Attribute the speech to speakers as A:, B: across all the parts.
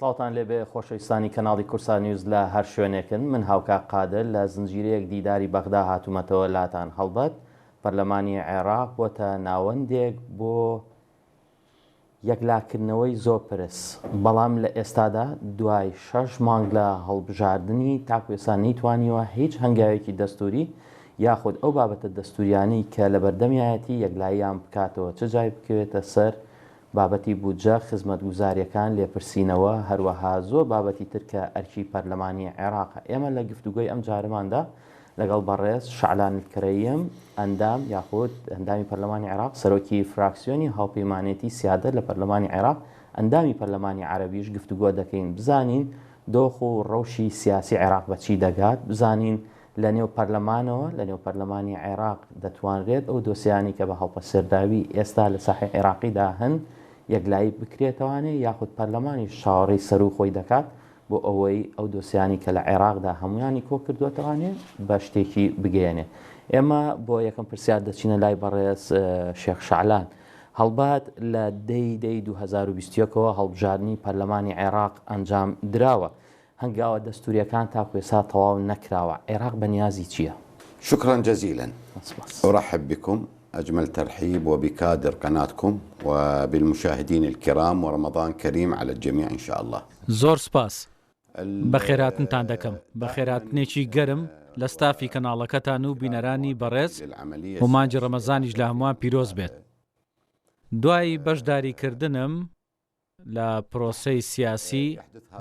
A: سڵاوتان لێبێ خۆشەویستانی کەناڵی کورسان نیوز لە هەر شوێنێکن. من هاوکا قادر لە زنجیرەیەک دیداری بەغدا هاتوومەتەوە لاتان هەڵبەت. پەرلەمانی عێراق بۆتە ناوەندێک بۆ یەکلاکردنەوەی زۆر پرس، بەڵام لە ئێستادا دوای 6 مانگ لە هەڵبژاردننی تاکوێسان نەیتوانیوە هیچ هەنگاوێکی دەستوری یاخود ئەو بابەتە دەستوریانی کە لە بەردەمیایەتی یەکلاییان بکاتەوە چه جای بکوێتە سەر بابەتی بودجە، خزمەتگوزاریەکان، لێپرسینەوە، هەروەها زۆر بابەتی تر کە ئەرکی پەرلەمانی عێراق. ئێمە لە گفتوگۆی ئەم جارەماندا لەگەڵ بەڕێز شعلان الکرەیم ئەندام یاخود ئەندامی پەرلەمانی عێراق، سەرۆکی فراکسیۆنی هاوپەیمانێتی سیادە لە پەرلەمانی عێراق، ئەندامی پەرلەمانی عەرەبیش گفتوگۆ دەکەین، بزانین دۆخ و ڕەوشی سیاسی عێراق بەچی دەگات، بزانین لە نێو پەرلەمانەوە لە نێو پەرلەمانی عێراق دەتوانرێت ئەو دۆسیانی کە بە هەڵپەسەرداوی ئێستا لە ساحی عێراقیدا هەن یەکلایی بکرێتەوانێ یاخود پەرلەمانی شاوەڕێی سەر و خۆی دەکات بۆ ئەوەی ئەو دۆسیانی کە لە عێراقدا هەمویانی کۆ کردوێتەوانێ بە شتێکی بگەێنێ. ئێمە بۆ یەکەم پرسیار دەچینە لای بەڕێز شێخ شعلان. هەڵبات لە دەی 2021ەوە هەڵبژاردننی پەرلەمانی عێراق ئەنجام دراوە، هەنگاوە دەستوریەکان تاکوێسا تەواو نەکراوە. عێراق بەنیازی چییە؟
B: شكرا جزيلا. أرحب بكم أجمل ترحيب وبكادر قناتكم وبالمشاهدين الكرام، ورمضان كريم على الجميع إن شاء الله.
C: زۆر سپاس بەخێراتنتان دەکەم، بەخێراتنێکی گەرم لە ستافی کەناڵەکەتان و بینەرانی بەڕێز و مانجی ڕەمەزانیش لە هەمووان پیرۆز بێت. دوای بەشداریکردنم لە پرۆسەی سیاسی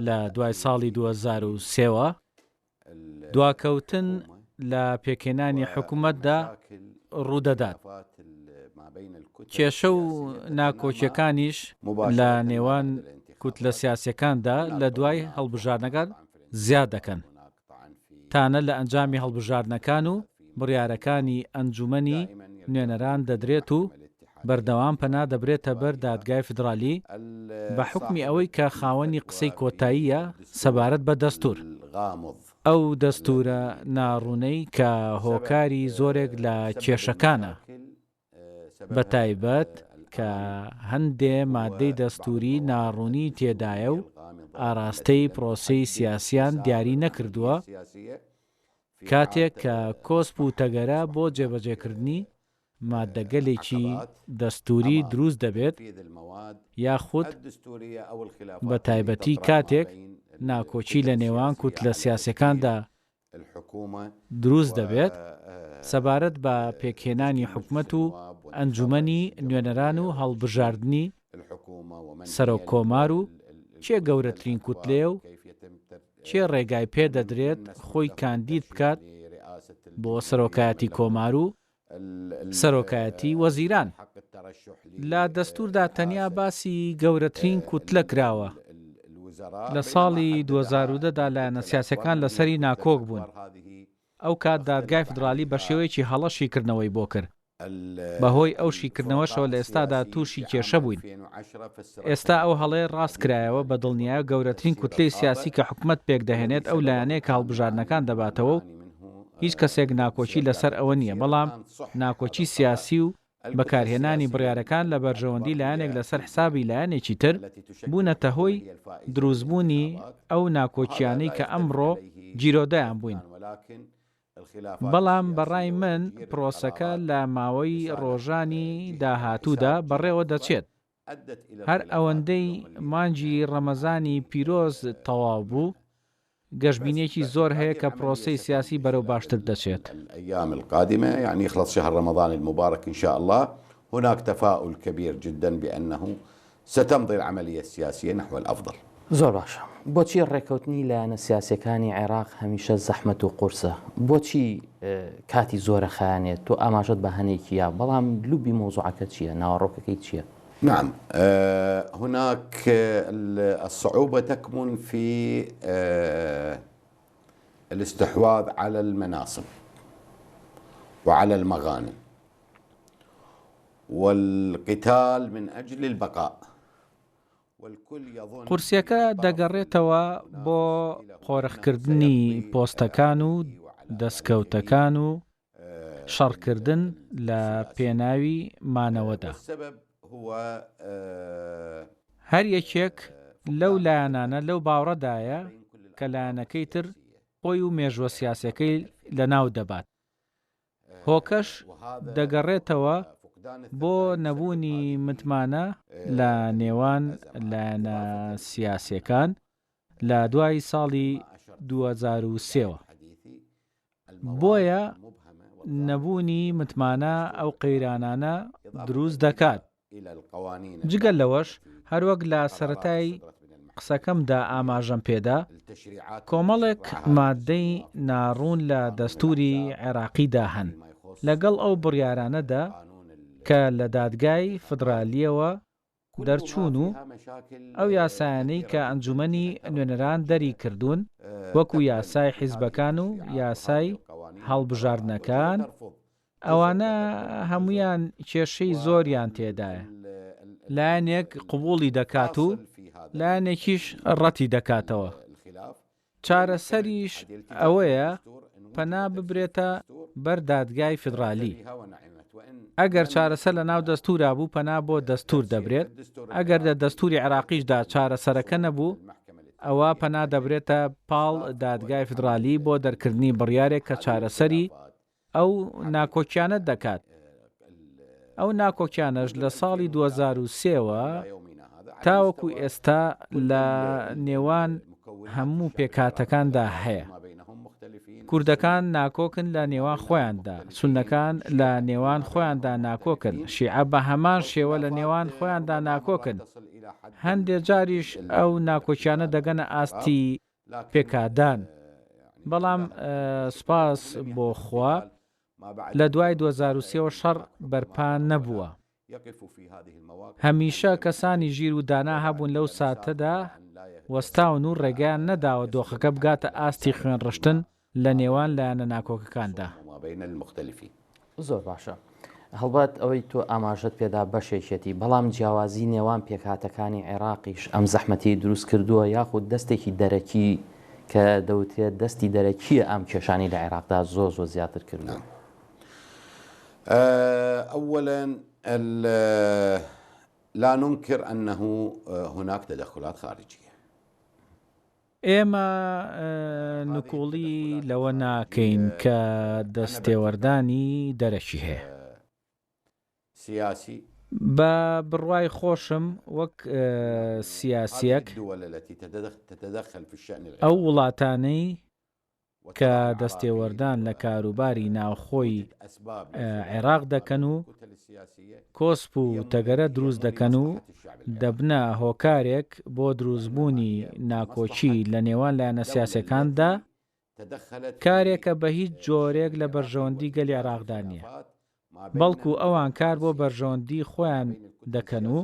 C: لە دوای ساڵی 2003ەوە دواکەوتن لە پێکهێنانی حکوومەتدا ڕوودەدات. کێشە و ناکۆچیەکانیش لە نێوان کوتلە سیاسیەکاندا لە دوای هەڵبژاردنەکان زیاد دەکەن، تانە لە ئەنجامی هەڵبژاردنەکان و بڕیارەکانی ئەنجومەنی نوێنەران دەدرێت و بەردەوام پەنا دەبرێتە بەر دادگای فدرالی بە حکمی ئەوەی کە خاوەنی قسەی کۆتاییە سەبارەت بە دەستور. ئەو دەستورە ناڕوونەی کە هۆکاری زۆرێک لە کێشەکانە، بە تایبەت کە هەندێ مادەی دەستوری ناڕوونی تێدایە و ئاراستەی پرۆسەی سیاسیان دیاری نەکردووە، کاتێک کە کۆسپ و تەگەرە بۆ جێبەجێکردنی مادەگەلێکی دەستوری دروست دەبێت، یاخود بە تایبەتی کاتێک ناکۆچی لە نێوان کوتلە سیاسیەکاندا دروست دەبێت سەبارەت بە پێکهێنانی حکومەت و ئەنجومەنی نوێنەران و هەڵبژاردننی سەرۆک کۆمار و چێ گەورەترین کوتلێ و چێ ڕێگای پێدەدرێت خۆی کاندید بکات بۆ سەرۆکایەتی کۆمار و سەرۆکایەتی وەزیران. لە دەستوردا تەنیا باسی گەورەترین کوتلە کراوە. لە ساڵی 2010دا لایەنە سیاسەکان لەسەری ناکۆک بوون. ئەو کات دادگای فدرالی بە شێوەیەکی هەڵەشیکردنەوەی بۆ کرد. بەهۆی ئەو شیکردنەوەشەوە لە ئێستادا تووشی کێشە بووین. ئێستا ئەو هەڵەیە ڕاست کرایەوە بە دڵنیایە گەورەترین کوتلەی سیاسی کە حکومەت پێک دەهێنێت ئەو لایەنەیە کە هەڵبژاردنەکان دەباتەوە و هیچ کەسێک ناکۆچی لەسەر ئەوە نییە، بەڵام ناکۆچی سیاسی و بەکارهێنانی بڕیارەکان لە بەرژەوەندی لایەنێک لەسەر حسابی لایەنێکی تر بوونەتە هۆی دروستبوونی ئەو ناکۆچیانەی کە ئەمڕۆ جیرۆدایان بووین. بەڵام بەڕای من پرۆسەکە لە ماوەی ڕۆژانی داهاتوودا بەڕێوە دەچێت. هەر ئەوەندەی مانجی ڕەمەزانی پیرۆز تەواو بوو، گەشتبینێکی زۆر هەیە کە پرۆسەی سیاسی بەرەو باشتر دەچێت.
B: الأيام القادمة يعني يخلص شهر رمضان المبارك إن شاء الله، هناك تفاؤل كبير جدا بأنه ستمضي العملية السياسية نحو الأفضل.
A: زۆر باشە. بۆچی ڕێکەوتنی لایەنە سیاسیەکانی عێراق هەمیشە زەحمەت و قورسە؟ بۆچی کاتی زۆرە خایانێت؟ تۆ ئاماژەت بە هەنێکیە، بەڵام لوبی مۆزوعەکە چییە؟ ناوەڕۆکەکەی چییە؟
B: نعم، هناك الصعوبة تكمن في الاستحواذ على المناصب وعلى المغانم والقتال من أجل البقاء.
C: قورسیەکە دەگەڕێتەوە بۆ قۆرەخکردنی پۆستەکان و دەستکەوتەکان و شەڕکردن لە پێناوی مانەوەدا. هەر یەکێک لەو لایەنانە لەو باوەڕەدایە کە لایەنەکەی تر خۆی و مێژوە سیاسەکەی لە ناو دەبات. هۆکەش دەگەڕێتەوە بۆ نەبوونی متمانە لە نێوان لایەنە سیاسیەکان لە دوای ساڵی 2003ەوە. بۆیە نەبوونی متمانە ئەو قەیرانانە دروست دەکات. جگەل لەوەش هەروەک لە سەرەتای قسەکەمدا ئاماژەم پێدا، کۆمەڵێک مادەی ناڕوون لە دەستوری عێراقیدا هەن لەگەڵ ئەو بڕیارانەدا کە لە دادگای فدرالیەوە دەرچوون و ئەو یاسایانەی کە ئەنجومەنی نوێنەران دەری کردوون وەکو یاسای حیزبەکان و یاسای هەڵبژاردنەکان، ئەوانە هەمویان کێشەی زۆریان تێدایە. لایەنێک قبوڵی دەکات و لایەنێکیش ڕەتی دەکاتەوە. چارەسەریش ئەوەیە پەنا ببرێتە بەر دادگای فدرالی. ئەگەر چارەسەر لە ناو دەستورا بوو پەنا بۆ دەستور دەبرێت. ئەگەر لە دەستوری عێراقیشدا چارەسەرەکە نەبوو ئەوە پەنا دەبرێتە پاڵ دادگای فدرالی بۆ دەرکردنی بڕیارێک کە چارەسەری ئەو ناکۆکیانە دەکات. ئەو ناکۆکیانەش لە ساڵی 2003ەوە تاوەکو ئێستا لە نێوان هەموو پێکهاتەکاندا هەیە. کوردەکان ناکۆکن لە نێوان خۆیاندا، سوننەکان لە نێوان خۆیاندا ناکۆکن، شیعە بە هەمان شێوە لە نێوان خۆیاندا ناکۆکن. هەندێک جاریش ئەو ناکۆکیانە دەگەنە ئاستی پێکادان. بەڵام سپاس بۆ خوا لە دوای 2003ەوە شەڕ بەرپا نەبووە. هەمیشە کەسانی ژیر و دانا هەبوون لەو ساتەدا وەستاون و ڕێگەیان نەداوە دۆخەکە بگاتە ئاستی خوێنڕشتن لە نێوان لایەنە ناکۆکەکاندا.
A: زۆر باشە. هەڵبەت ئەوەی تۆ ئاماژەت پێدا بەشێکێتی، بەڵام جیاوازی نێوان پێکهاتەکانی عێراقیش ئەم زەحمەتی دروست کردووە یاخود دەستێکی دەرەکی کە دەوترێت دەستی دەرەکیە ئەم کێشانی لە عێراقدا زۆر زیاتر کردووە.
B: أولا لا ننكر أنه هناك تدخلات خارجية.
C: ئێمە نکۆڵی لەوە ناکەین کە دەستێوەردانی دەرەکی هەیە.
B: سیاسی
C: بە بڕوای خۆشم وەک سیاسیەک ئەو وڵاتانەی کە دەستێوەردان لە کاروباری ناوخۆی عێراق دەکەن و کۆسپ و تەگەرە دروست دەکەن و دەبنە هۆکارێک بۆ دروستبوونی ناکۆچی لە نێوان لایەنە سیاسەکاندا، کارێکە بە هیچ جۆرێک لە بەرژەوەندی گەلی عێراقدا نییە، بەڵکو ئەوان کار بۆ بەرژەوەندی خۆیان دەکەن و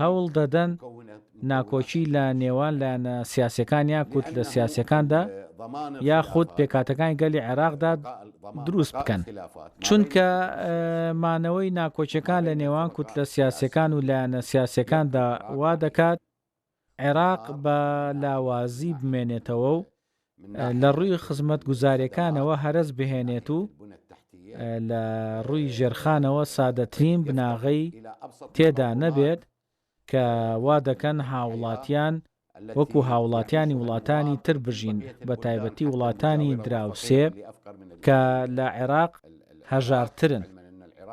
C: هەوڵ دەدەن ناکۆچی لە نێوان لایەنە سیاسەکان یاخود لە سیاسەکاندا یاخود پێکهاتەکانی گەلی عێراقدا دروست بکەن. چونکە مانەوەی ناکۆچیەکان لە نێوان کوتلە سیاسەکان و لایەنە سیاسەکاندا وا دەکات عێراق بە لاوازی بمێنێتەوە و لە ڕووی خزمەت گوزاریەکانەوە هەرس بهێنێت و لە ڕووی ژێرخانەوە سادەترین بناغەی تێدا نەبێت کە وا دەکەن هاوڵاتیان وەکو هاوڵاتیانی وڵاتانی تر بژین، بە تایبەتی وڵاتانی دراوسێ کە لە عێراق هەژارترن،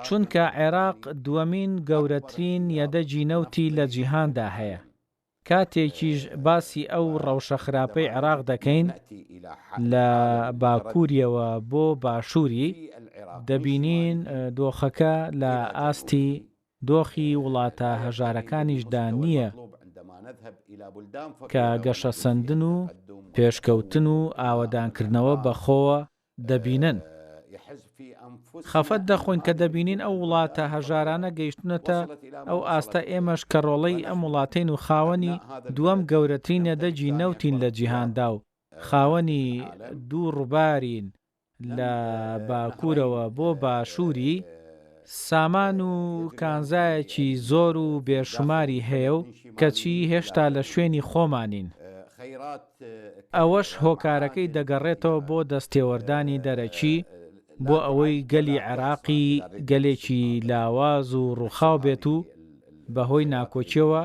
C: چونکە عێراق دووەمین گەورەترین یەدەجی نەوتی لە جیهاندا هەیە. کاتێکیش باسی ئەو ڕەوشە خراپەی عێراق دەکەین لە باکووریەوە بۆ باشووری، دەبینین دۆخەکە لە ئاستی دۆخی وڵاتە هەژارەکانیشدا نییە کە گەشە سەندن و پێشکەوتن و ئاوەدانکردنەوە بەخۆوە دەبینن. خەفەت دەخۆین کە دەبینین ئەو وڵاتە هەژارانە گەیشتونەتە ئەو ئاستە ئێمەش کە ڕۆڵەی ئەم وڵاتین و خاوەنی دووەم گەورەترین یەدەجی نەوتین لە جیهاندا و خاوەنی دوو ڕووبارین لە باکوورەوە بۆ باشووری، سامان و کانزایەکی زۆر و بێشماری هەیە و کەچی هێشتا لە شوێنی خۆمانین. ئەوەش هۆکارەکەی دەگەڕێتەوە بۆ دەستێوەردانی دەرەکی بۆ ئەوەی گەلی عێراقی گەلێکی لاواز و ڕووخاو بێت و بەهۆی ناکۆچیەوە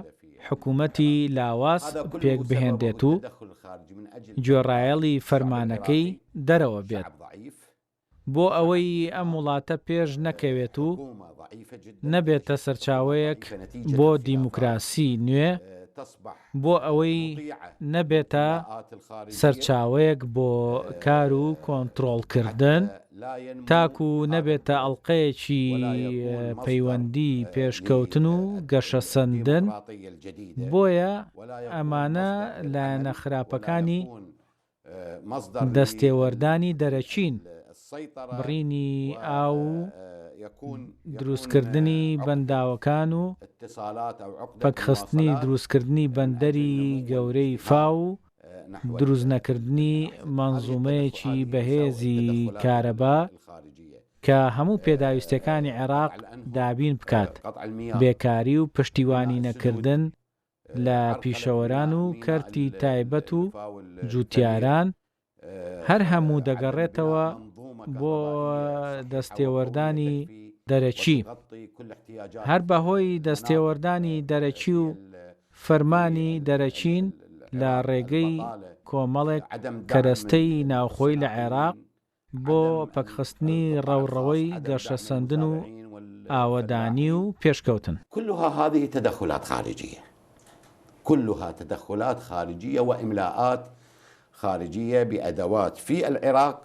C: حکوومەتی لاواس پێک بهێندێت و گوێڕایەڵی فەرمانەکەی دەرەوە بێت بۆ ئەوەی ئەم وڵاتە پێش نەکەوێت و نەبێتە سەرچاوەیەک بۆ دیموکراسی نوێ بۆ ئەوەی نەبێتە سەرچاوەیەک بۆ کار و کۆنتڕۆڵکردن تاکو نەبێتە ئەڵقەیەکی پەیوەندی پێشکەوتن و گەشەسەندن بۆیە ئەمانە لایەنە خراپەکانی دەستێوەردانی دەرەچین بڕینی ئاو دروستکردنی بەنداوەکان و پەکخستنی دروستکردنی بەندەری گەورەی فاو دروست نەکردنی مەنزومەیەکی بەهێزی کارەبا کە هەموو پێداویستەکانی عێراق دابین بکات بێکاری و پشتیوانی نەکردن لە پیشەوەران و کەرتی تایبەت و جوتیاران هەر هەموو دەگەڕێتەوە بۆ دەستێوەردانی دەرەچی هەر بەهۆی دەستێوەردانی دەرەچی و فەرمانی دەرەچین لە ڕێگەی کۆمەڵێک کەرەستەی ناوخۆی لە عێراق بۆ پەکخستنی ڕەوڕەوەی گەشەسەندن و ئاوەدانی و پێشکەوتن
B: كلها هذه تدخلات خارجية كلها تدخلات خارجية وإملاءات خارجية بأدوات في العراق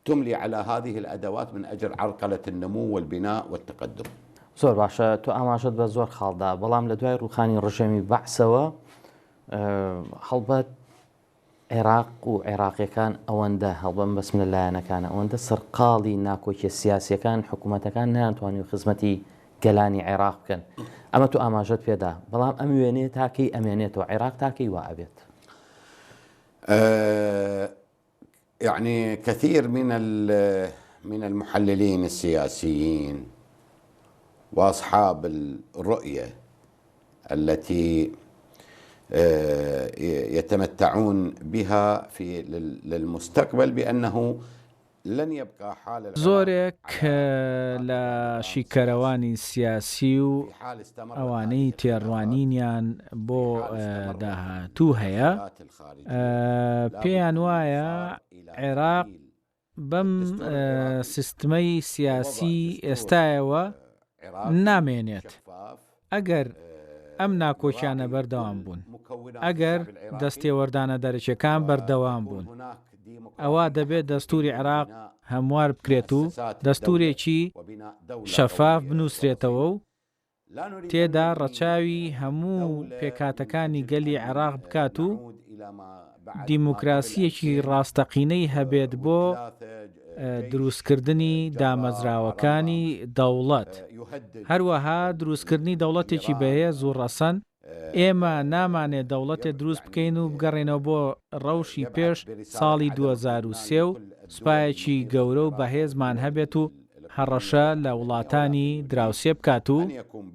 B: تملي على هذه الأدوات من أجل عرقلة النمو والبناء والتقدم
A: زۆر باشە تۆ ئاماژەت بە زۆر خاڵدا بەڵام لە دوای ڕووخانی ڕژەمی بەعسەوە هەڵبەت عێراق و عێراقیەکان ئەوەندە هەڵبەم بەسم لە لایەنەکانە ئەوەندە سەرقاڵی ناکۆکیە سیاسیەکان حکوومەتەکان نەیانتوانی و خزمەتی گەلانی عێراق بکەن ئەمە تو ئاماژەت پێدا بەڵام ئەم وێنێ تاکەی ئەمێنێتەوە عێراق تاکەی وا ئەبێت
B: يعني كثير من المحللين السياسيين وأصحاب الرؤية التي يتمتعون بها للمستقبل بأنه لن يبقى حال
C: زۆرێک لە شیکەرەوانی سیاسی و ئەوانەی تێڕوانینیان بۆ داهاتوو هەیە پێیان وایە عێراق بەم سیستمەی سیاسی ئێستایەوە نامێنێت ئەگەر ئەم ناکۆچیانە بەردەوام بوون ئەگەر دەستێوەردانە دەرەچیەکان بەردەوام بوون ئەوە دەبێت دەستوری عێراق هەموار بکرێت و دەستورێکی شەفاف بنووسرێتەوە و تێدا ڕەچاوی هەموو پێکاتەکانی گەلی عێراق بکات و دیموکراسیەکی ڕاستەقینەی هەبێت بۆ دروستکردنی دامەزراوەکانی دەوڵەت هەروەها دروستکردنی دەوڵەتێکی بەهێز و ڕەسەن ئێمە نامانێت دەوڵەتێک دروست بکەین و بگەڕێنەوە بۆ ڕەوشی پێش ساڵی 2003 و سوپایەکی گەورە و بەهێزمان هەبێت و هەڕەشە لە وڵاتانی دراوسێ بکات و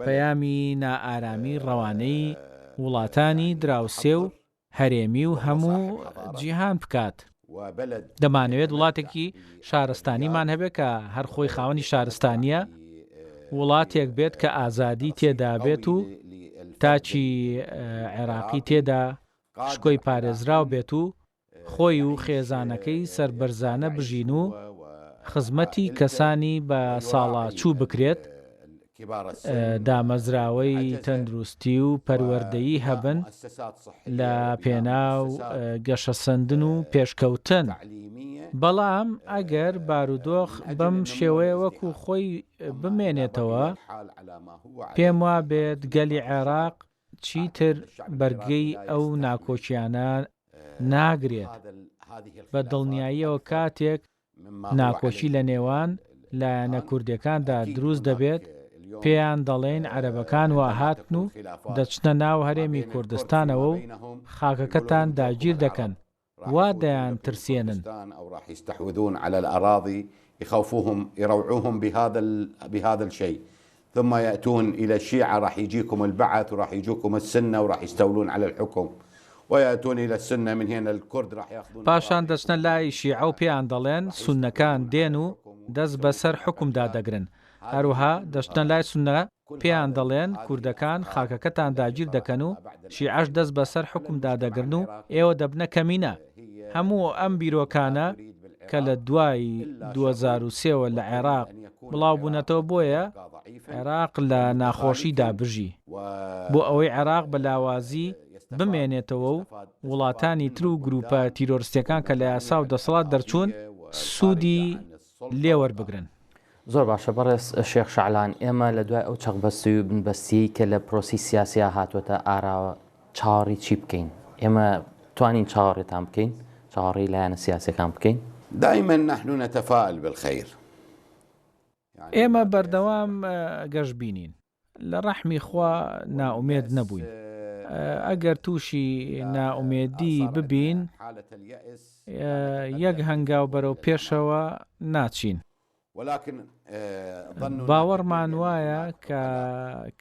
C: پەیامی نائارامی ڕەوانەی وڵاتانی دراوسێ و هەرێمی و هەموو جیهان بکات دەمانەوێت وڵاتێکی شارستانیمان هەبێت کە هەر خۆی خاوەنی شارستانیە وڵاتێک بێت کە ئازادی تێدا بێت و تاچی عێراقی تێدا شکۆی پارێزراو بێت و خۆی و خێزانەکەی سەربەرزانە بژین و خزمەتی کەسانی بە ساڵاچوو بکرێت دامەزراوەی تەندروستی و پەروەردەیی هەبن لە پێناو گەشەسەندن و پێشکەوتن بەڵام ئەگەر بارودۆخ بەم شێوەیە وەکو خۆی بمێنێتەوە پێم وا بێت گەلی عێراق چیتر بەرگەی ئەو ناکۆچیانە ناگرێت بە دڵنیاییەوە کاتێک ناکۆچی لە نێوان لایەنە کوردەکاندا دروست دەبێت پێیان دەڵێن عەرەبەکان وا هاتن و دەچنە ناو هەرێمی کوردستانەوە و خاکەکەتان داگیر دەکەن وا دەیان ترسێنن
B: أو راح يستحوذون على الأراضي يخوفوهم يروعوهم بهذا الشيء ثم يأتون إلى الشيعة راح يجيكم البعث وراح يجوكم السنة وراح يستولون على الحكم ويأتون إلى السنة من هنا الكرد راح يأخذون
C: پاشان دەچنە لای شیعە و پێیان دەڵێن سونەکان دێن و دەست بەسەر حکومدا دەگرن هەروەها دەچنە لای سونە پێیان دەڵێن کوردەکان خاکەکەتان داگیر دەکەن و شیعەش دەست بەسەر حکومدا دەگرن و ئێوە دەبنە کەمینە. هەموو ئەم بیرۆکانە کە لە دوای 2003 لە عێراق بڵاو بوونەتەوە بۆیە عێراق لە ناخۆشیدا بژی بۆ ئەوەی عێراق بە لاوازی بمێنێتەوە و وڵاتانی تر و گروپە تیرۆریستەکان کە لە یاسا و دەسەڵات دەرچوون سوودی لێوەربگرن.
A: زۆر باشە بەڕێز شێخ شەعلان، ئێمە لە دوای ئەو چەقبەستی و بنبەستی کە لە پرۆسی سیاسیا هاتووەتە ئاراوە چاوەڕی چی بکەین؟ ئێمە توانین چاوەڕێتان بکەین، چاوەڕێی لایەنە سیاسیەکان بکەین؟
B: دائما نحن نتفائل بالخير.
C: ئێمە بەردەوام گەشت بینین، لە ڕەحمی خوا ناومێد نەبووین. ئەگەر تووشی ناومێدی ببین یەک هەنگاو بەرەو پێشەوە ناچین. باوەڕمان وایە کە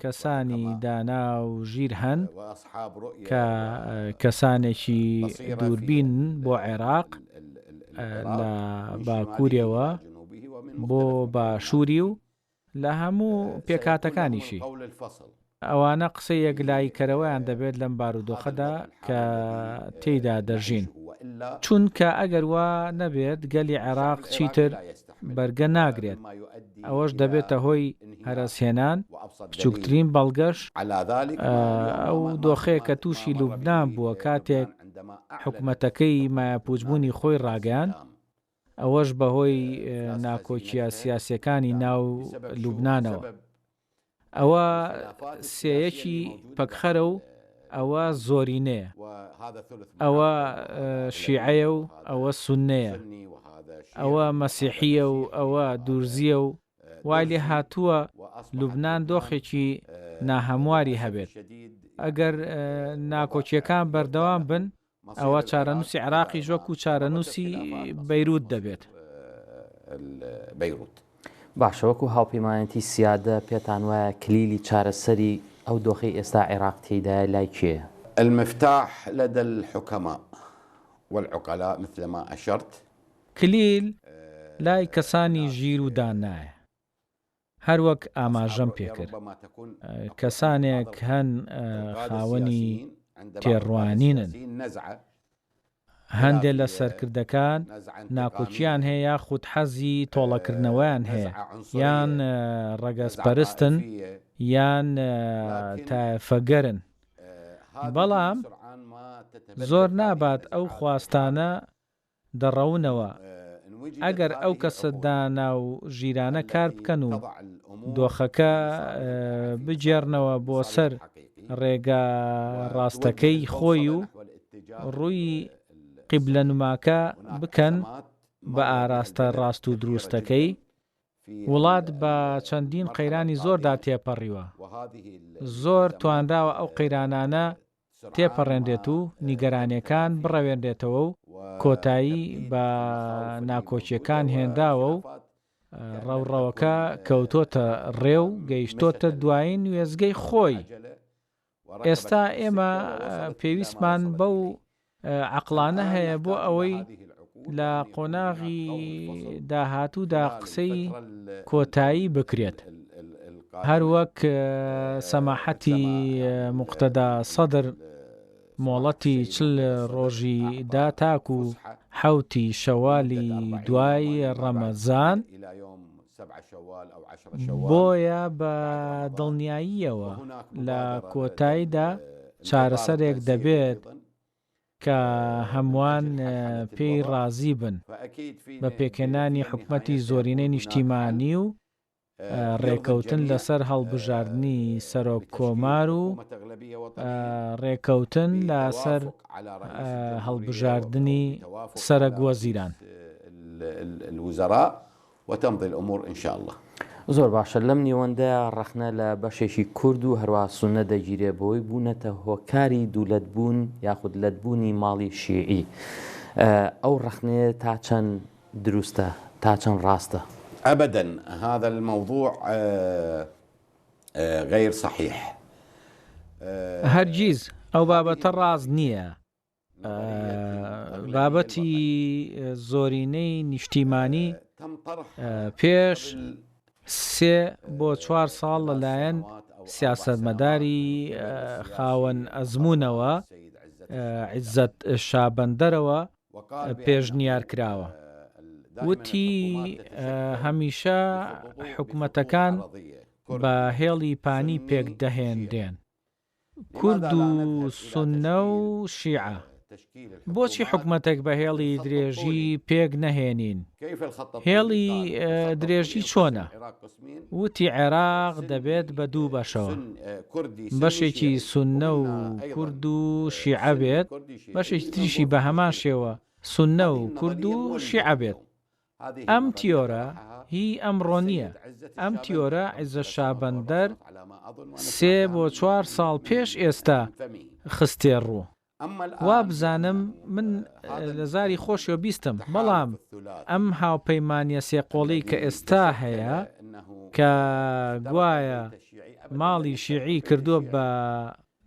C: کەسانی دانا و ژیر هەن کە کەسانێکی دووربین بۆ عێراق لە باکووریەوە بۆ باشووری و لە هەموو پێکاتەکانیشی ئەوانە قسەی یەکلاییکەرەوەیان دەبێت لەم بارودۆخەدا کە تێیدا دەژین، چونکە ئەگەر وا نەبێت گەلی عێراق چیتر بەرگە ناگرێت، ئەوەش دەبێتە هۆی هەراسهێنان بچووکترین بەڵگەش ئەو دۆخەیە کە تووشی لوبنان بووە کاتێک حکوومەتەکەی مایەپووچبوونی خۆی ڕاگەیان، ئەوەش بەهۆی ناکۆچیە سیاسیەکانی ناو لوبنانەوە. ئەوە سێیەکی پەکخەرە و ئەوە زۆرینەیە، ئەوە شیعەیە و ئەوە سوننەیە، ئەوە مەسیحیە و ئەوە دورزیە و وای لێ هاتووە لوبنان دۆخێکی ناهەمواری هەبێت. ئەگەر ناکۆچیەکان بەردەوام بن ئەوە چارەنووسی عێراقی ژۆک و چارەنووسی بەیروت دەبێت.
A: باشە، وەکو هاوپەیمانێتی سیادە پێتان وایە کلیلی چارەسەری ئەو دۆخی ئێستا عێراق تێدایە لای کێیە؟
B: المفتاح لدى الحكماء والعقلاء مثل ما أشرت.
C: کلیل لای کەسانی ژیر و دانایە، هەروەک ئاماژەم پێکرد. کەسانێک هەن خاوەنی تێڕوانینن، هەندێک لە سەرکردەکان ناکۆچیان هەیە یاخود حەزی تۆڵەکردنەوەیان هەیە، یان ڕەگەزپەرستن یان تایفەگەرن. بەڵام زۆر نابات ئەو خواستانە دەڕەونەوە. ئەگەر ئەو کەسە دانا و ژیرانە کار بکەن و دۆخەکە بجێڕنەوە بۆ سەر ڕێگا ڕاستەکەی خۆی و ڕووی قیبلە نوماکە بکەن بە ئاراستە ڕاست و دروستەکەی، وڵات بە چەندین قەیرانی زۆردا تێپەڕیوە. زۆر توانراوە ئەو قەیرانانە تێپەڕێندێت و نیگەرانیەکان بڕەوێندێتەوە و کۆتایی بە ناکۆچیەکان هێنداوە و ڕەوڕەوەکە کەوتۆتە ڕێو گەیشتۆتە دوایین وێزگەی خۆی. ئێستا ئێمە پێویستمان بەو عەقڵانە هەیە بۆ ئەوەی لە قۆناغی داهاتوودا قسەی کۆتایی بکرێت. هەروەک سەماحەتی موقتەدا سەدر مۆڵەتی 40 ڕۆژی دا تاکو 7 شەوالی دوای ڕەمەزان، بۆیە بە دڵنیاییەوە لە کۆتاییدا چارەسەرێک دەبێت کە هەمووان پێی ڕازی بن بە پێکهێنانی حکومەتی زۆرینەی نیشتیمانی و ڕێکەوتن لەسەر هەڵبژاردننی سەرۆک کۆمار و ڕێکەوتن لەسەر هەڵبژاردننی سەرۆک وەزیران.
B: الوزراء وتمضي الأمور إن شاء الله.
A: زۆر باشە، لەم نێوەندە ڕەخنە لە بەشێکی کورد و هەروە سوننە دەگیرێ بۆی بوونەتە هۆکاری دوولەتبوون یاخود لەتبوونی ماڵی شیعی. ئەو ڕەخنەیە تا چەند دروستە، تا چەند ڕاستە؟
B: أبدا هذا الموضوع غير صحيح.
C: هەرگیز ئەو بابەتە ڕاست نییە. بابەتی زۆرینەی نیشتیمانی پێش 3 بۆ 4 ساڵ لەلایەن سیاسەتمەداری خاوەن ئەزموونەوە عیزەت شابەندەرەوە پێشنیار کراوە. وتی هەمیشە حکوومەتەکان بە هێڵی پانی پێک دەهێنرێن، کورد و سوننە و شیعە. بۆچی حکوومەتێک بە هێڵی درێژی پێک نەهێنین؟ هێڵی درێژی چۆنە؟ وتی عێراق دەبێت بە 2 بەشەوە، بەشێکی سوننە و کورد و شیعە بێت، بەشێکی تریشی بە هەمان شێوە سوننە و کورد و شیعە بێت. ئەم تیۆرە هی ئەمڕۆ نییە. ئەم تیۆرە عیزەت شابەندەر 3 بۆ 4 ساڵ پێش ئێستا خستێ ڕوو. وا بزانم من لە زاری خۆشیەوە بیستم، بەڵام ئەم هاوپەیمانیە سێقۆڵی کە ئێستا هەیە کە گوایە ماڵی شیعی کردووە بە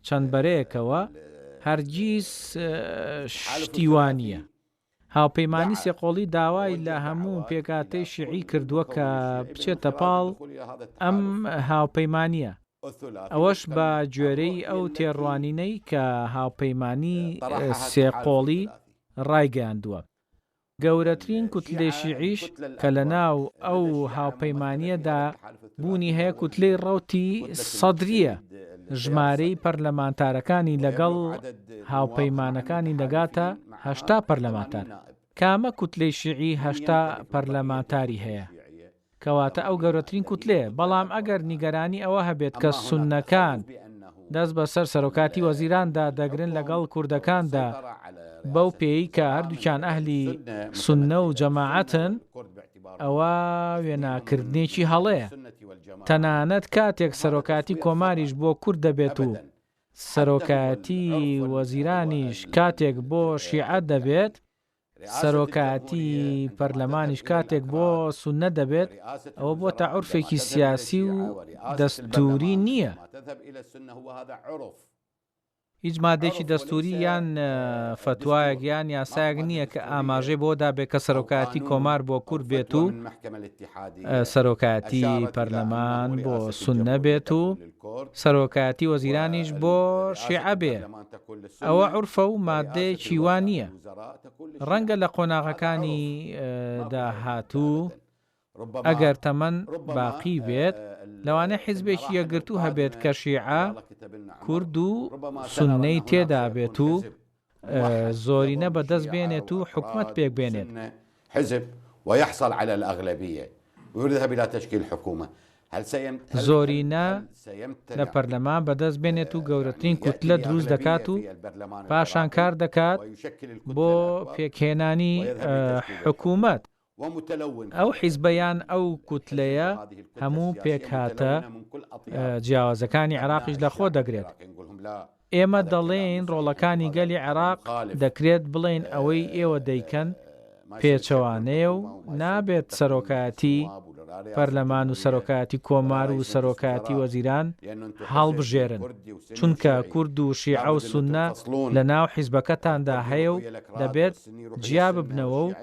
C: چەند بەرەیەکەوە، هەرگیز شتیوانیە. هاوپەیمانی سێقۆڵی داوای لە هەموو پێکاتەی شیعی کردووە کە بچێتە پاڵ ئەم هاوپەیمانیە. ئەوەش بە گوێرەی ئەو تێڕوانینەی کە هاوپەیمانی سێقۆڵی ڕایگەیاندووە. گەورەترین کوتلەی شیعیش کە لە ناو ئەو هاوپەیمانیەدا بوونی هەیە کوتلەی ڕەوتی سەدریە، ژمارەی پەرلەمانتارەکانی لەگەڵ هاوپەیمانەکانی دەگاتە 80 پەرلەمانتار. کامە کوتلەی شیعی 80 پەرلەمانتاری هەیە، کەواتە ئەو گەورەترین کوتلێ. بەڵام ئەگەر نیگەرانی ئەوە هەبێت کە سوننەکان دەست بەسەر سەرۆکاتی وەزیراندا دەگرن لەگەڵ کوردەکاندا بەو پێی کە هەردووکیان ئەهلی سوننە و جەماعەتن، ئەوە وێناکردنێکی هەڵەیە. تەنانەت کاتێک سەرۆکاتی کۆماریش بۆ کورد دەبێت و سەرۆکاتی وەزیرانیش کاتێک بۆ شیعە دەبێت، سەرۆکاتی پەرلەمانیش کاتێک بۆ سوننە دەبێت، ئەوە بۆ تا عورفێکی سیاسی و دەستوری نییە. هیچ مادێکی دەستوری یان فتوایەک یان یاسایەک نییە کە ئاماژەی بۆ دابێت کە سەرۆکاتی کۆمار بۆ کورد بێت و سەرۆکاتی پەرلەمان بۆ سوننە بێت و سەرۆکاتی وەزیرانیش بۆ شیعە بێ. ئەوە عورفە و مادەیەکی وان نییە. ڕەنگە لە قۆناغەکانی داهاتوو ئەگەر تەمەن باقی بێت، لەوانەیە حیزبێکی یەکگرتوو هەبێت کە شیعە کورد و سوننەی تێدا بێت و زۆرینە بەدەست بێنێت و حکومەت پێک بێنێت.
B: حزب ويحصل على الأغلبية ويذهب إلى تشكيل حكومة.
C: زۆرینە لە پەرلەمان بەدەست بێنێت و گەورەترین کوتلە دروست دەکات و پاشان کار دەکات بۆ پێکهێنانی حکوومەت. ئەو حیزبەیان ئەو کوتلەیە هەموو پێکهاتە جیاوازەکانی عێراقیش لەخۆ دەگرێت. ئێمە دەڵێن ڕۆڵەکانی گەلی عێراق دەکرێت بڵێن ئەوەی ئێوە دەیکەن پێچەوانەیە و نابێت سەرۆکاتی پەرلەمان و سەرۆکاتی کۆمار و سەرۆکاتی وەزیران هەڵبژێرن، چونکە کورد و شیعە و سوننە لە ناو حیزبەکەتاندا هەیە و دەبێت جیا ببنەوە و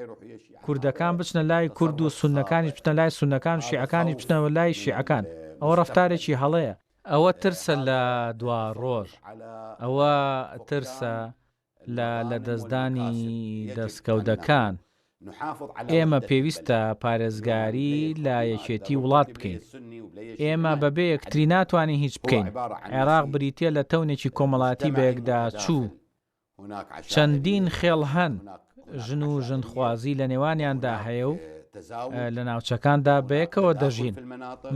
C: کوردەکان بچنە لای کورد و سوننەکانیش بچنە لای سوننەکان و شیعەکانی بچنەوە لای شیعەکان. ئەوە ڕەفتارێکی هەڵەیە. ئەوە ترسە لە دوا ڕۆژ، ئەوە ترسە لە دەستدانی دەستکەوتەکان. ئێمە پێویستە پارێزگاری لە یەکێتی وڵات بکەین. ئێمە بەبێ یەکتری ناتوانین هیچ بکەین. عێراق بریتە لە تەونێکی کۆمەڵاتی بەیەکدا چوو. چەندین خێڵ هەن، ژن و ژنخوازی لە نێوانیاندا هەیە و لە ناوچەکاندا بەیەکەوە دەژین.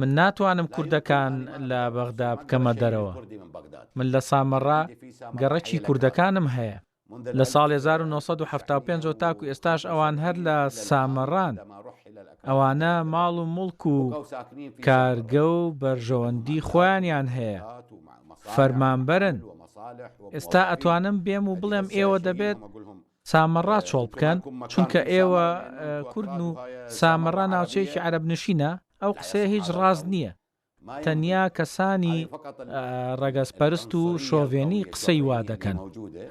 C: من ناتوانم کوردەکان لە بەغدا بکەمە دەرەوە. من لە سامەڕا گەڕەکی کوردەکانم هەیە. لە ساڵ 1975 تاکو ئێستاش ئەوان هەر لە سامەڕان. ئەوانە ماڵ و مڵک و کارگە و بەرژەوەندی خۆیانیان هەیە، فەرمانبەرن. ئێستا ئەتوانم بێم و بڵێم ئێوە دەبێت سامەڕا چۆڵ بکەن، چونکە ئێوە کوردن و سامەڕا ناوچەیەکی عەرەب نشینە. ئەو قسەیە هیچ ڕاست نییە. تەنیا کەسانی ڕەگەزپەرست و شۆڤێنی قسەی وا دەکەن.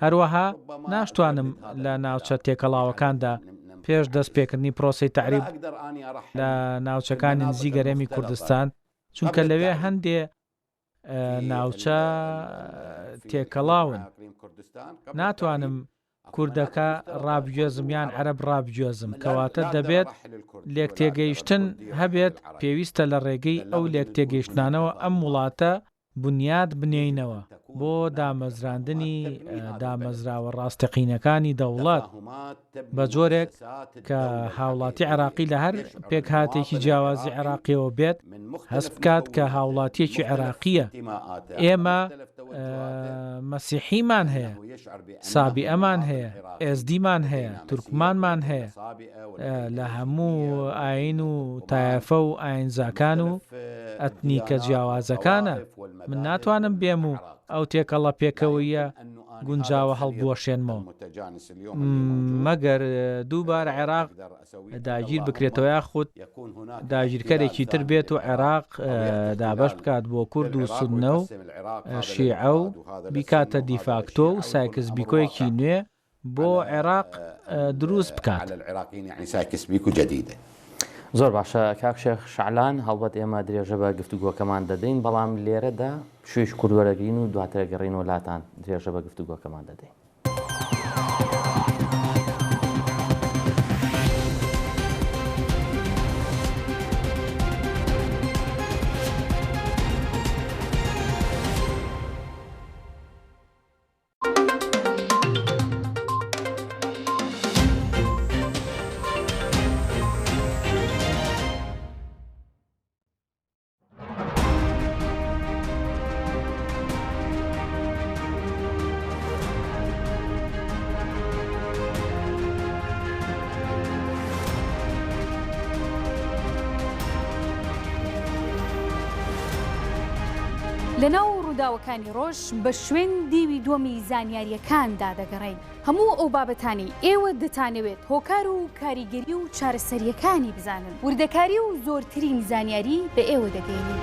C: هەروەها ناشتوانم لە ناوچە تێکەڵاوەکاندا پێش دەستپێکردنی پرۆسی تعریب لە ناوچەکانی نزیک گەرێمی کوردستان، چونکە لەوێ هەندێ ناوچە تێکەڵاون. ناتوانم کوردەکە ڕابگوێزم یان عەرەب ڕابگوێزم، کەواتە دەبێت لێک تێگەیشتن هەبێت، پێویستە لە ڕێگەی ئەو لێک تێگەیشتانەوە ئەم وڵاتە بنیاد بنێینەوە بۆ دامەزراندنی دامەزراوە ڕاستەقینەکانی دەوڵات بە جۆرێک کە هاوڵاتی عێراقی لە هەر پێک هاتێکی جیاوازی عێراقیەوە بێت هەست بکات کە هاوڵاتیەکی عێراقیە. ئێمە مەسیحیمان هەیە، سابیئەمان هەیە، ئێزدیمان هەیە، تورکمانمان هەیە، لە هەموو ئاین و تایەفە و ئاینزاکان و ئەتنیکە جیاوازەکانە. من ناتوانم بێم و ئەو تێکەڵە پێکەوەیە گونجاوە هەڵبوەشێنمەوە مەگەر دووبار عێراق داگیر بکرێتەوە یاخود داگیرکەرێکی تر بێت و عێراق دابەش بکات بۆ کورد و سوننە و شیعە و بیکاتە دیفاکتۆ و سایکس بیکۆیەکی نوێ بۆ عێراق دروست بکات.
A: زۆر باشە کاک شێخ شعلان، هەڵبەت ئێمە درێژە بە گفتوگۆکەمان دەدەین، بەڵام لێرەدا شوێش کوردوەرەگرین و دواترە گەڕین وڵاتان درێژە بە گفتوگۆکەمان دەدەین.
D: لەناو ڕووداوەکانی ڕۆژ بە شوێن دیوی دووەمی زانیاریەکاندا دەگەڕین. هەموو ئەو بابەتانی ئێوە دەتانەوێت هۆکار و کاریگەری و چارەسەریەکانی بزانن. وردەکاری و زۆرترین زانیاری بە ئێوە دەگەینین.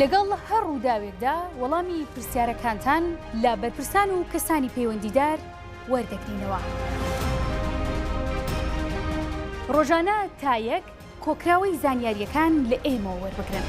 D: لەگەڵ هەر ڕووداوێکدا وەڵامی پرسیارەکانتان لە بەرپرسان و کەسانی پەیوەندیدار وەردەگرینەوە. ڕۆژانە تا یەک کۆکراوەی زانیاریەکان لە ئێمە وەربگرن.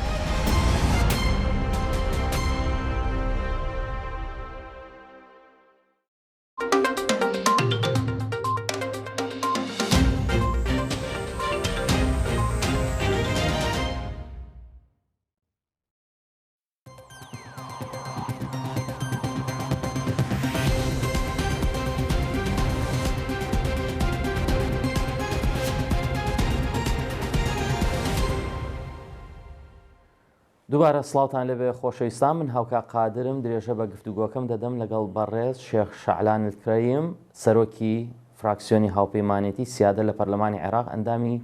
D: دووبارە سڵاوتان لەبێ خۆشەویستان، من هاوکا قادرم درێژە بە گفتوگۆکەم دەدەم لەگەڵ بەڕێز شێخ شعلان الکرەیم، سەرۆکی فراکسیۆنی هاوپەیمانێتی سیادە لە پەرلەمانی عێراق، ئەندامی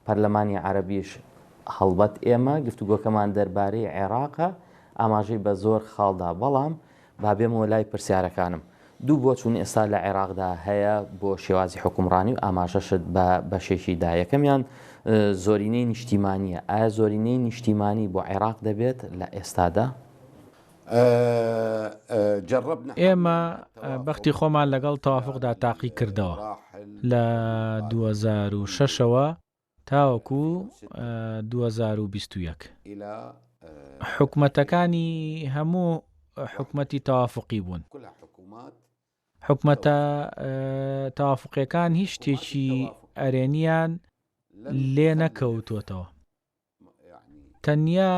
D: پەرلەمانی عەرەبیش. هەڵبەت ئێمە گفتوگۆکەمان دەربارەی عێراقە، ئاماژەی بە زۆر خاڵدا، بەڵام با بێمەوە لای پرسیارەکانم. دوو بۆ چوون ئێستا لە عێراقدا هەیە بۆ شێوازی حکومڕانی و ئاماژەشت بە بەشێکی یەکەمیان زۆرینەی نیشتیمانیە. ئایا زۆرینەی نیشتیمانی بۆ عێراق دەبێت لە ئێستادا؟
C: ئێمە بەختی خۆمان لەگەڵ تەوافقدا تاقی کردەوە لە 2006ەوە تاوەکو 2021. حکومەتەکانی هەموو حکومەتی تەوافقی بوون. حکومەتە تەوافقیەکان هیچ شتێکی ئەرێنیان لێ نەکەوتوتەوە. تەنیا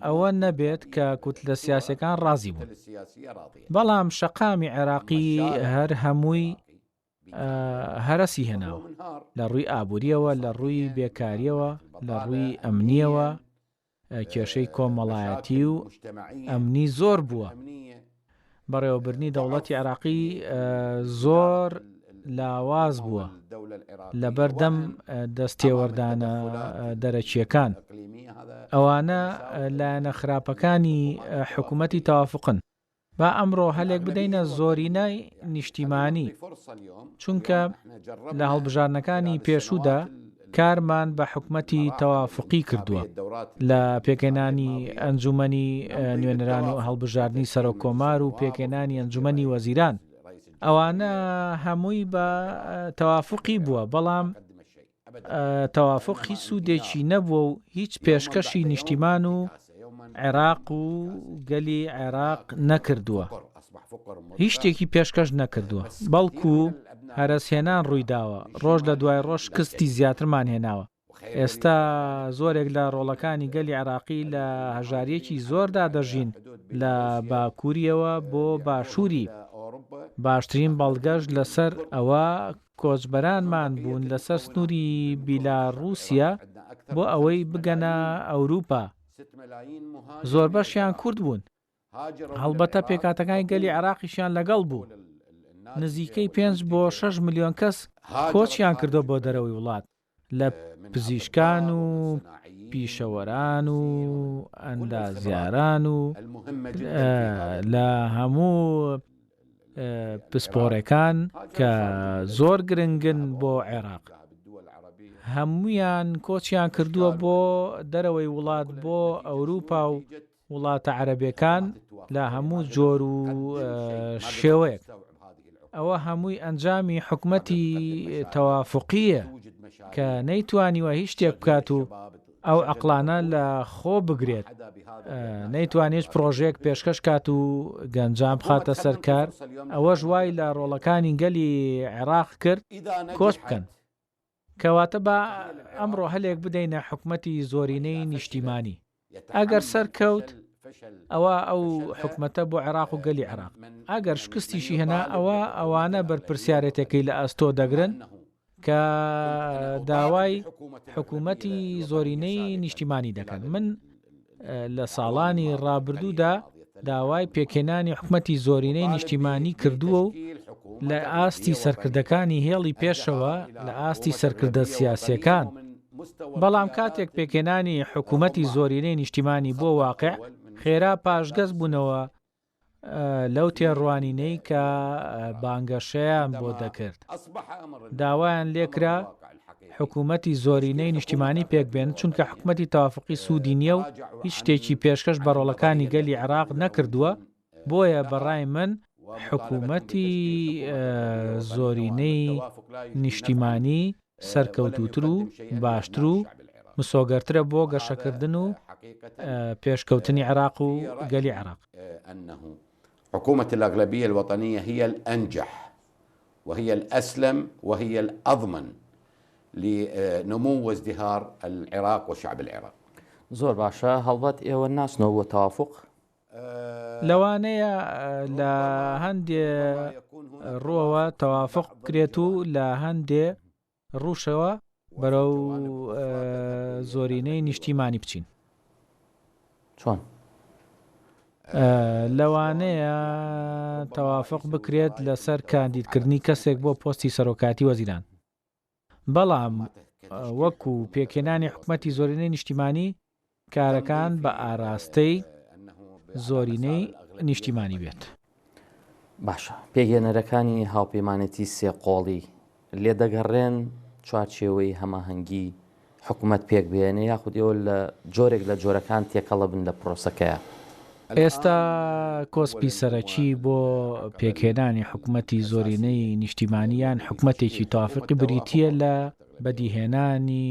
C: ئەوە نەبێت کە کوتلە سیاسیەکان ڕازی بوون، بەڵام شەقامی عێراقی هەر هەمووی هەرەسی هێناوە، لە ڕووی ئابووریەوە، لە ڕووی بێکاریەوە، لە ڕووی ئەمنیەوە، کێشەی کۆمەڵایەتی و ئەمنی زۆر بووە. بەڕێوەبردنی دەوڵەتی عێراقی زۆر لاواز بووە لە بەردەم دەستێوەردانە دەرەکیەکان. ئەوانە لایەنە خراپەکانی حکوومەتی تەوافقن. با ئەمڕۆ هەلێک بدەینە زۆرینەی نیشتیمانی، چونکە لە هەڵبژارنەکانی پێشوودا کارمان بە حکوومەتی تەوافقی کردووە لە پێکێنانی ئەنجومەنی نوێنەران و هەڵبژاردننی سەرۆکۆمار و پێکێنانی ئەنجومەنی وەزیران ئەوانە هەمووی بە تەوافقی بووە، بەڵام تەوافقی سوودێکی نەبووە و هیچ پێشکەشی نیشتیمان و عێراق و گەلی عێراق نەکردووە، هیچ شتێکی پێشکەش نەکردووە، بەڵکو هەرەسهێنان ڕوویداوە، ڕۆژ لە دوای ڕۆژ کستی زیاترمان هێناوە. ئێستا زۆرێک لە ڕۆڵەکانی گەلی عێراقی لە هەژاریەکی زۆردا دەژین لە باکووریەوە بۆ باشووری. باشترین بەڵگەشت لەسەر ئەوە کۆچبەرانمان بوون لەسەر سنووری بیلاڕووسیا بۆ ئەوەی بگەنە ئەوروپا. زۆر بەشیان کورد بوون، هەڵبەتە پێکاتەکانی گەلی عێراقیشیان لەگەڵ بوو. نزیکەی 5 بۆ 6 ملیۆن کەس کۆچیان کردو بۆ دەرەوەی وڵات، لە پزیشکان و پیشەوەران و ئەندازیاران و لە هەموو پسپۆڕەکان کە زۆر گرنگن بۆ عێراق. هەمویان کۆچیان کردووە بۆ دەرەوەی وڵات، بۆ ئەوروپا و وڵاتە عەرەبیەکان لە هەموو جۆر و شێوەیەک. ئەوە هەمووی ئەنجامی حکومەتی تەوافقیە کە نەیتوانیوە هیچ شتێک بکات و ئەو عەقلانە لە خۆ بگرێت، نەیتوانێت پرۆژەیەک پێشکەش کات و گەنجان بخاتە سەرکار. ئەوەش وای لە ڕۆڵەکانی گەلی عێراق کرد کۆچ بکەن. کەواتە بە ئەمڕۆ هەلێک بدەینە حکومەتی زۆرینەی نیشتیمانی. ئەگەر سەرکەوت ئەوە ئەو حکومەتە بۆ عێراق و گەلی عێراق، ئەگەر شکستیشی هێنا ئەوانە بەرپرسیارەتەکەی لە ئەستۆ دەگرن کە داوای حکومەتی زۆرینەی نیشتیمانی دەکەن. من لە ساڵانی ڕابردوودا داوای پێکێنانی حکومەتی زۆرینەی نیشتیمانی کردووە و لە ئاستی سەرکردەکانی هێڵی پێشەوە لە ئاستی سەرکردە سیاسیەکان. بەڵام کاتێک پێکێنانی حکومەتی زۆرینەی نیشتیمانی بۆ واقع خێرا پاشگەز بوونەوە لەو تێڕوانینەی کە بانگەشەیان بۆ دەکرد. داوایان لێکرا حکومەتی زۆرینەی نیشتیمانی پێکبێن، چونکە حکومەتی تەوافقی سوودی نییە و هیچ شتێکی پێشکەش بە ڕۆڵەکانی گەلی عێراق نەکردووە. بۆیە بەڕای من حکومەتی زۆرینەی نیشتیمانی سەرکەوتوتر و باشتر و مسۆگەرترە بۆ گەشەکردن و پێشکەوتنی عێراق و گەلی عێراق.
B: حكومة الأغلبية الوطنية هي الأنجح وهي الأسلم وهي الأضمن لنمو وازدهار العراق وشعب العراق.
A: زۆر باشە، هەڵبەت ئێوە ناسنەوە بۆ تەوافق؟
C: لەوانەیە لە هەندێ ڕۆوە تەوافق بکرێت و لە هەندێ ڕووشەوە بەرەو زۆرینەی نیشتیمانی بچین.
A: چۆن؟
C: لەوانەیە تەوافق بکرێت لەسەر کاندیدکردنی کەسێک بۆ پۆستی سەرۆکاتی وەزیران، بەڵام وەکو پێکێنانی حکومەتی زۆرینەی نیشتیمانی کارەکان بە ئاراستەی زۆرینەی نیشتیمانی بێت.
A: باشە، پێگەێنەرەکانی هاوپەیمانێتی سێقۆڵی لێ دەگەڕێن چوارچێوەی هەماهەنگی حکوومەت پێک بێنێ یاخود ئێوە لە جۆرێک لە جۆرەکان تێکەڵە بن لە پرۆسەکەیە؟
C: ئێستا کۆسپی سەرەکی بۆ پێکهێنانی حکومەتی زۆرینەی نیشتیمانیان حکومەتێکی تەوافقی بریتیە لە بەدیهێنانی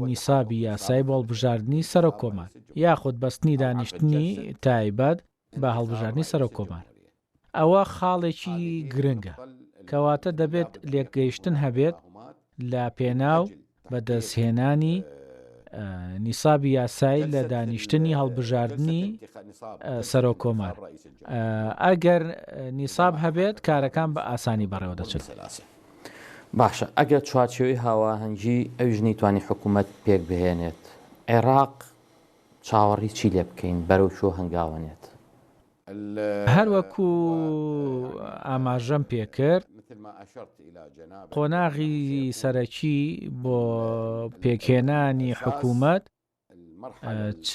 C: نیسابی یاسای بۆ هەڵبژاردننی سەرۆک کۆمار یاخود بەستنی دانیشتنی تایبەت بە هەڵبژاردننی سەرۆک کۆمار. ئەوە خاڵێکی گرنگە، کەواتە دەبێت لێکگەیشتن هەبێت لە پێناو بەدەستهێنانی نیسابی یاسایی لە دانیشتنی هەڵبژاردننی سەرۆک کۆمار. ئەگەر نیساب هەبێت کارەکان بە ئاسانی بەڕێوە دەچێت.
A: باشە، ئەگەر چوارچێوەی هاواهەنگی ئەویش نەیتوانی حکوومەت پێک بهێنێت، عێراق چاوەڕی چی لێ بکەین بەرەو شۆ هەنگاوانێت؟
C: هەروەکو ئاماژەم پێکرد، قۆناغی سەرەکی بۆ پێکهێنانی حکوومەت چ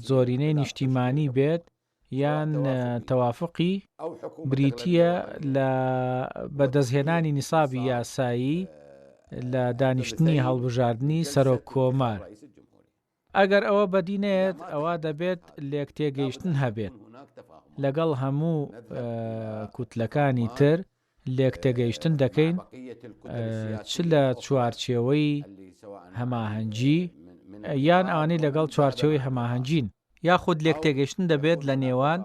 C: زۆرینەی نیشتیمانی بێت یان تەوافقی بریتیە لە بەدەستهێنانی نیسابی یاسایی لە دانیشتنی هەڵبژاردننی سەرۆک کۆمار. ئەگەر ئەوە بەدینێت ئەوە دەبێت لێک تێگەیشتن هەبێت لەگەڵ هەموو کوتلەکانی تر لێک تێگەیشتن دەکەین چ لە چوارچێوەی هەماهەنگی یان ئەوانەی لەگەڵ چوارچێوەی هەماهەنگین یاخود لێک تێگەیشتن دەبێت لە نێوان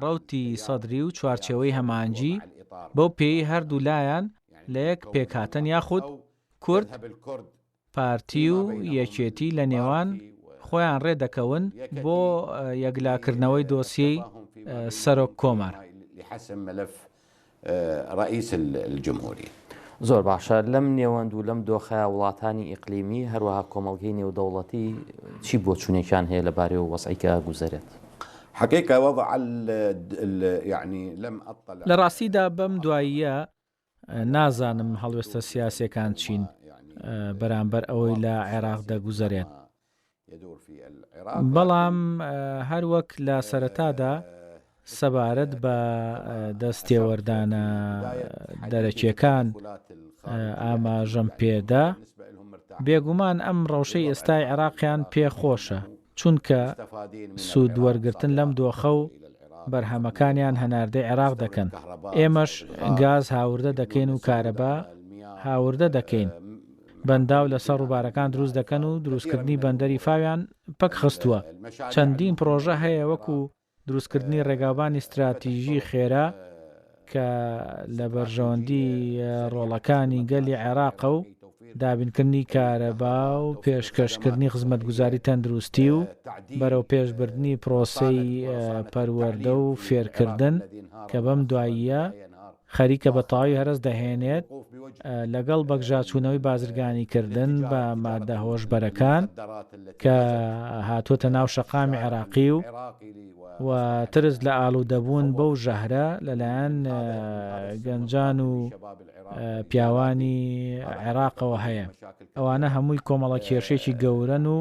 C: ڕەوتی سەدری و چوارچێوەی هەماهەنگی بەو پێی هەردوو لایەن لە یەک پێکهاتن یاخود کورد پارتی و یەکێتی لە نێوان خۆیان ڕێدەکەون بۆ یەکلاکردنەوەی دۆسیەی سەرۆک کۆمار.
A: زۆر باشە لەم نێوەند و لەم دۆخە وڵاتانی ئیقلیمی هەروەها کۆمەڵگەی نێودەوڵەتی چی بۆ چوونێکیان هەیە لەبارەی و وەسعیکە گوزارێت؟
B: حقيقة وضع يعني لم أطلع
C: لە ڕاستیدا بەم دواییە نازانم هەڵوێستە سیاسەکان چین بەرامبەر ئەوەی لە عێراق دەگوزارێت، بەڵام هەروەک لە سەرەتادا سەبارەت بە دەستێوەردانە دەرەکیەکان ئاماژەم پێدا بێگومان ئەم ڕەوشەی ئێستای عێراقیان پێخۆشە چونکە سوود وەرگرتن لەم دۆخە و بەرهەمەکانیان هەناردەی عێراق دەکەن. ئێمەش گاز هاوردە دەکەین و کارەبا هاوردە دەکەین، بەنداو لەسەر ڕووبارەکان دروست دەکەن و دروستکردنی بەندەری فاویان پەک خستووە. چەندین پرۆژە هەیە وەکو دروستکردنی ڕێگاوبانی استراتیژی خێرا کە لە بەرژەوەندی ڕۆڵەکانی گەلی عێراقە و دابینکردنی کارەبا و پێشکەشکردنی خزمەتگوزاری تەندروستی و بەرەو پێشبردننی پرۆسەی پەروەردە و فێرکردن کە بەم دواییە خەریکە بە تەواوی هەرس دەهێنێت لەگەڵ بەگژاچوونەوەی بازرگانیکردن بە مادە هۆشبەرەکان کە هاتووەتە ناو شەقامی عێراقی و ترس لە ئاڵوودەبوون بەو ژەهرە لەلایەن گەنجان و پیاوانی عێراقەوە هەیە. ئەوانە هەمووی کۆمەڵە کێشێکی گەورەن و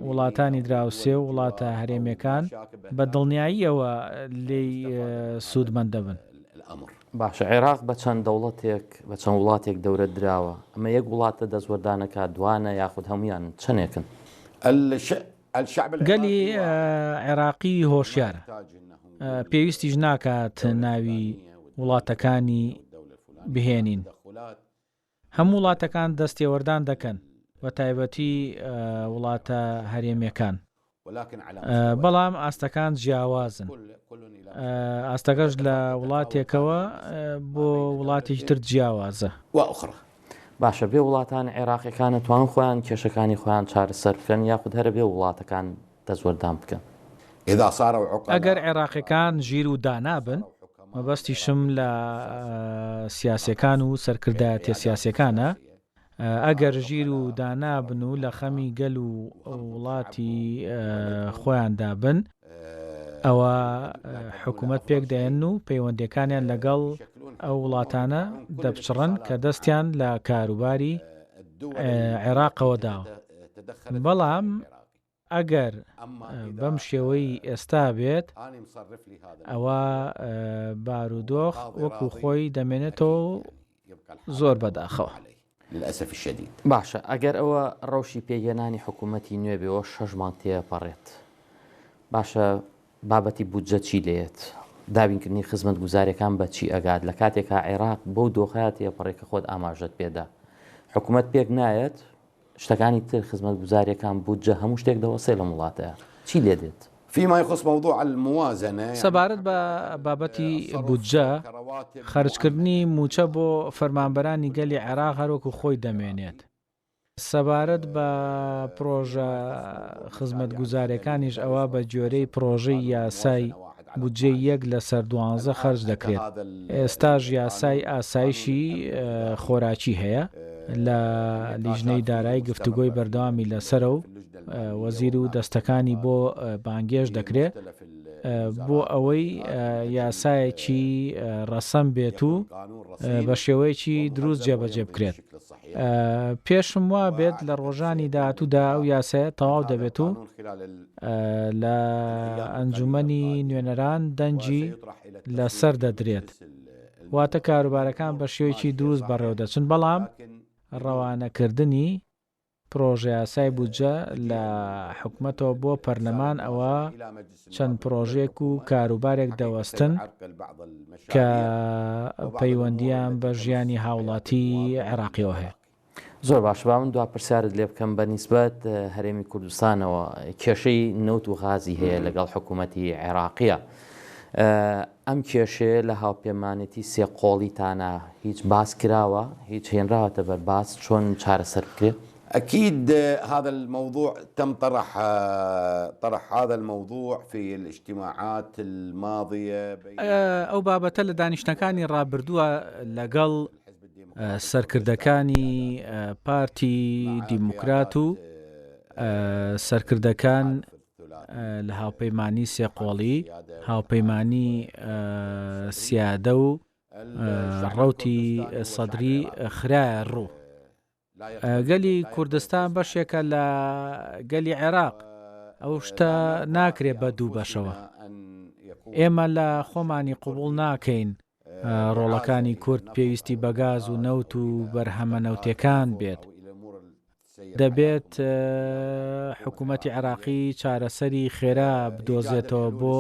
C: وڵاتانی دراوسێ و وڵاتە هەرێمیەکان بە دڵنیاییەوە لێی سوودمەند دەبن.
A: باشە عێراق بە چەند دەوڵەتێک بە چەند وڵاتێک دەورە دراوە، ئەمە یەک وڵاتە دەستوەردانەکە دوانە یاخود هەمویان چەندێکن؟
C: گەلی عێراقی هۆشیارە، پێویستیش ناکات ناوی وڵاتەکانی بهێنین. هەموو وڵاتەکان دەستێوەردان دەکەن بە تایبەتی وڵاتە هەرێمیەکان، بەڵام ئاستەکان جیاوازن. ئاستەکەش لە وڵاتێکەوە بۆ وڵاتێکی تر جیاوازە.
A: باشە بێ وڵاتان عێراقیەکانە توان خۆیان کێشەکانی خۆیان چارەسەر بکەن یاخود هەرە بێ وڵاتەکان دەستوەردان بکەن؟
C: ئەگەر عێراقیەکان ژیر و دانابن، مەبەستی شم لە سیاسەکان و سەرکردایەتیە سیاسەکانە، ئەگەر ژیر و دانابن و لە خەمی گەل و وڵاتی خۆیان دابن، ئەوە حکوومەت پێک دێن و پەیوەندیەکانیان لەگەڵ ئەو وڵاتانە دەپچڕن کە دەستیان لە کاروباری عێراقەوە داوە. بەڵام ئەگەر بەم شێوەی ئێستا بێت، ئەوە بارودۆخ وەکو خۆی دەمێنێتەوە زۆر بەداخەوە.
A: باشە ئەگەر ئەوە ڕەوشی پێگەێنانی حکوومەتی نوێبەوە 6 مانگ تێپەڕێت، باشە بابەتی بودجە چی لێت؟ دابینکردنی خزمەت گوزاریەکان بە چی ئەگات لە کاتێکا عێراق بەو دۆخەیە تێپەڕێکە خۆت ئاماژەت پێدا، حکوومەت پێک نایەت شتەکانی تر خزمەت گوزاریەکان بودجە هەموو شتێک دەوەسێ لە وڵاتەیە چی لێ دێت؟
B: فيما يخص موضوع الموازنة
C: سەبارەت بە بابەتی بودجە، خەرجکردنی موچە بۆ فەرمانبەرانی گەلی عێراق هەروەکو خۆی دەمێنێت. سەبارەت بە پرۆژە خزمەت گوزاریەکانیش ئەوە بە جۆرەی پرۆژەی یاسای بودجەی 1/12 خەرج دەکرێت. ئێستاژ یاسای ئاسایشی خۆراکی هەیە لە لیژنەی دارایی گفتوگۆی بەردەوامی لەسەر و وەزیر و دەستەکانی بۆ بانگێش دەکرێت بۆ ئەوەی یاسایەکی ڕەسەم بێت و بە شێوەیەکی دروست جێبەجێ بکرێت. پێشم وا بێت لە ڕۆژانی داهاتوودا ئەو یاسایە تەواو دەبێت و لە ئەنجومەنی نوێنەران دەنجی لەسەر دەدرێت، واتە کاروبارەکان بە شێوەیەکی دروست بەڕێوە دەچن، بەڵام ڕەوانەکردنی پرۆژە یاسای بودجە لە حکوومەتەوە بۆ پەرلەمان ئەوە چەند پرۆژێک و کاروبارێک دەوەستن کە پەیوەندیان بە ژیانی هاوڵاتی عێراقیەوە هەیە.
D: زۆر باش، با من دوا پرسیارت لێ بکەم بە نیسبەت هەرێمی کوردستانەوە کێشەی نەوت و غازی هەیە لەگەڵ حکوومەتی عێراقیە. ئەم کێشەیە لە هاوپەیمانێتی سێ قۆڵیتانە هیچ باس کراوە، هیچ هێنراوەتە بەرباس چۆن چارەسەر بکرێت؟
B: أكيد هذا الموضوع تم طرح هذا الموضوع في الاجتماعات الماضية.
C: ئەو بابەتە لە دانیشتەکانی ڕابردووە لەگەڵ سەرکردەکانی پارتی دیموکرات و سەرکردەکان لە هاوپەیمانی سێقۆڵی، هاوپەیمانی سیادە و ڕەوتی سەدری خرایە ڕوو. گەلی کوردستان بەشێکە لە گەلی عێراق، ئەو شتە ناکرێت بە دوو بەشەوە. ئێمە لە خۆمانی قوبوڵ ناکەین ڕۆڵەکانی کورد پێویستی بە گاز و نەوت و بەرهەمە نەوتەکان بێت. دەبێت حکوومەتی عێراقی چارەسەری خێرا بدۆزێتەوە بۆ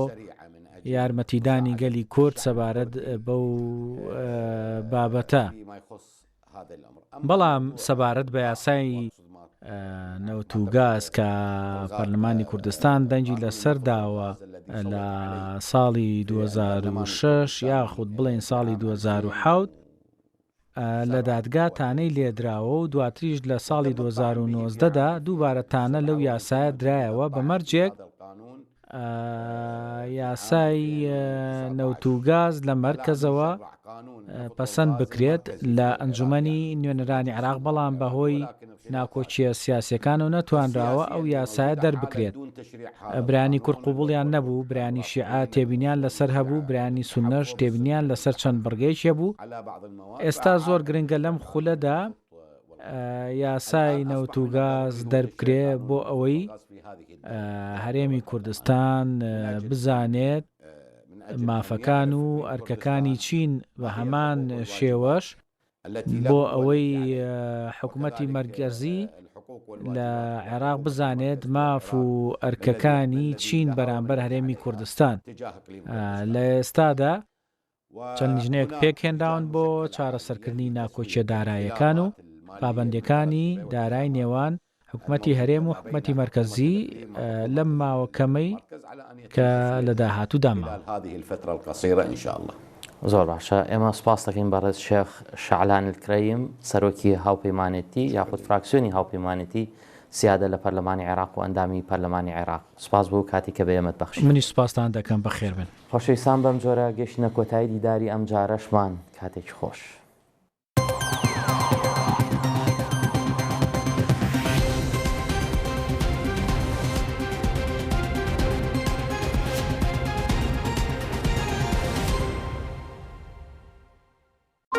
C: یارمەتیدانی گەلی کورد سەبارەت بەو بابەتە. بەڵام سەبارەت بە یاسای نەوت و گاز کە پەرلەمانی کوردستان دەنگی لەسەر داوە لە ساڵی 2006 یاخود بڵێن ساڵی 2007 لە دادگاتانەی لێدراوە و دواتریش لە ساڵی 2019دا دووبارەتانە لەو یاسایە درایەوە بە مەرجێک یاسای نەوت و گاز لە مەرکەزەوە پەسەند بکرێت لە ئەنجومەنی نوێنەرانی عێراق، بەڵام بەهۆی ناکۆچیە سیاسیەکان و نەتوانراوە ئەو یاسایە دەربکرێت. برانی کورد قوبوڵیان نەبوو، برانی شیعە تێبینیان لەسەر هەبوو، برانی سونەش تێبینیان لەسەر چەند بەرگەیەکی هەبوو. ئێستا زۆر گرنگە لەم خولەدا یاسای نەوت و گاز دەربکرێ بۆ ئەوەی هەرێمی کوردستان بزانێت مافەکان و ئەرکەکانی چین بە هەمان شێوەش بۆ ئەوەی حکوومەتی مەرکەزی لە عێراق بزانێت ماف و ئەرکەکانی چین بەرامبەر هەرێمی کوردستان. لە ئێستادا چەند لیژنەیەک پێکهێنراون بۆ چارەسەرکردنی ناکۆچیە داراییەکان و پابەندیەکانی دارای نێوان حکوومەتی هەرێم و حکوومەتی مەرکەزی لەم ماوەکەمەی کە لە داهاتووداما.
D: زۆر باشە، ئێمە سپاس دەکەین بەڕێز شێخ شەعلان الکرەیم، سەرۆکی هاوپەیمانێتی یاخود فراکسیۆنی هاوپەیمانێتی سیادە لە پەرلەمانی عێراق و ئەندامی پەرلەمانی عێراق. سپاس بۆ کاتی کە بە ئێمەت بەخشی.
C: منی سپاستان دەکەم، بەخێر بن.
D: خۆشەویستان، بەم جۆرە گەشتنە کۆتایی دیداری ئەم جارەشمان کاتێکی خۆش.